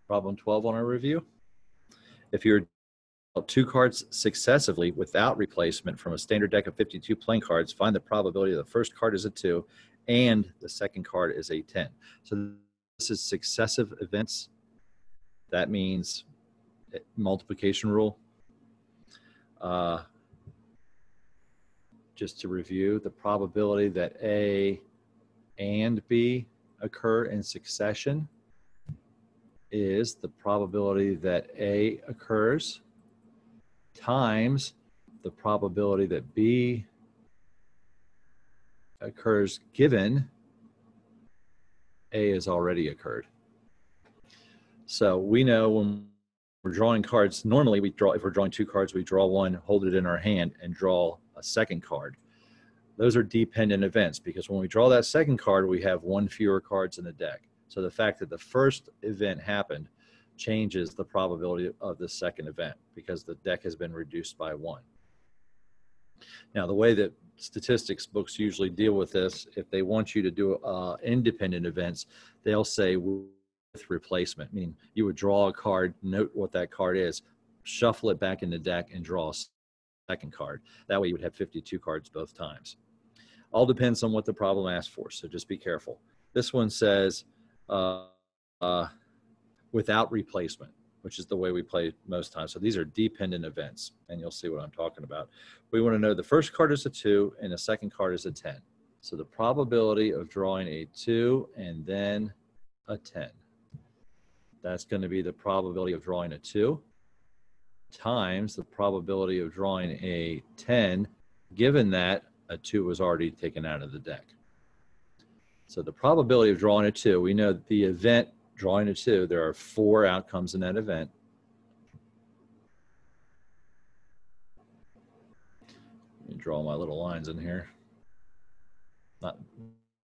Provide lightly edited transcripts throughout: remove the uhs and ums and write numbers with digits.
Problem 12 on our review. If you're dealt 2 cards successively without replacement from a standard deck of 52 playing cards, find the probability the first card is a 2 and the second card is a 10. So this is successive events. That means multiplication rule. Just to review, the probability that A and B occur in succession is the probability that A occurs times the probability that B occurs given A has already occurred. So we know when we're drawing cards, normally we draw, if we're drawing 2 cards, we draw one, hold it in our hand, and draw a second card. Those are dependent events because when we draw that second card, we have 1 fewer cards in the deck. So the fact that the first event happened changes the probability of the second event because the deck has been reduced by 1. Now, the way that statistics books usually deal with this, if they want you to do independent events, they'll say with replacement, meaning you would draw a card, note what that card is, shuffle it back in the deck, and draw a second card. That way you would have 52 cards both times. All depends on what the problem asks for, so just be careful. This one says without replacement, which is the way we play most times. So these are dependent events, and you'll see what I'm talking about. We want to know the first card is a 2 and the second card is a 10. So the probability of drawing a 2 and then a 10. That's going to be the probability of drawing a 2 times the probability of drawing a 10, given that a 2 was already taken out of the deck. So the probability of drawing a 2, we know that the event drawing a 2, there are 4 outcomes in that event. Let me draw my little lines in here. Not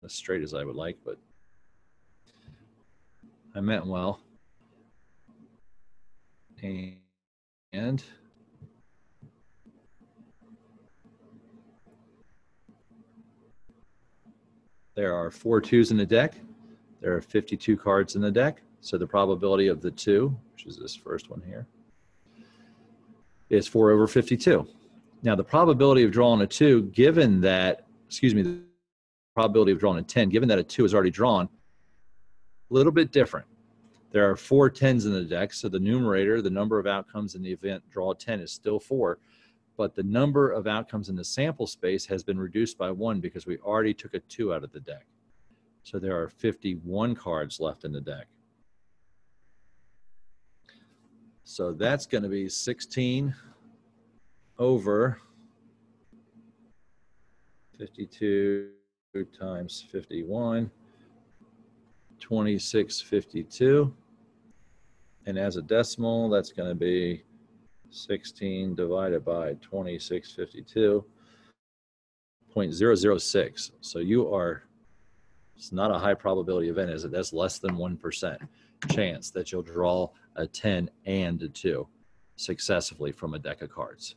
as straight as I would like, but I meant well. And there are 4 2s in the deck. There are 52 cards in the deck. So the probability of the 2, which is this first one here, is 4 over 52. Now the probability of drawing a 2, given that, the probability of drawing a 10, given that a 2 is already drawn, a little bit different. There are 4 10s in the deck, so the numerator, the number of outcomes in the event draw a 10 is still 4, but the number of outcomes in the sample space has been reduced by 1 because we already took a 2 out of the deck. So there are 51 cards left in the deck. So that's going to be 16 over 52 times 51, 2652. And as a decimal, that's going to be 16 divided by 2652, 0.006. So you are, it's not a high probability event, is it? That's less than 1% chance that you'll draw a 10 and a 2 successively from a deck of cards.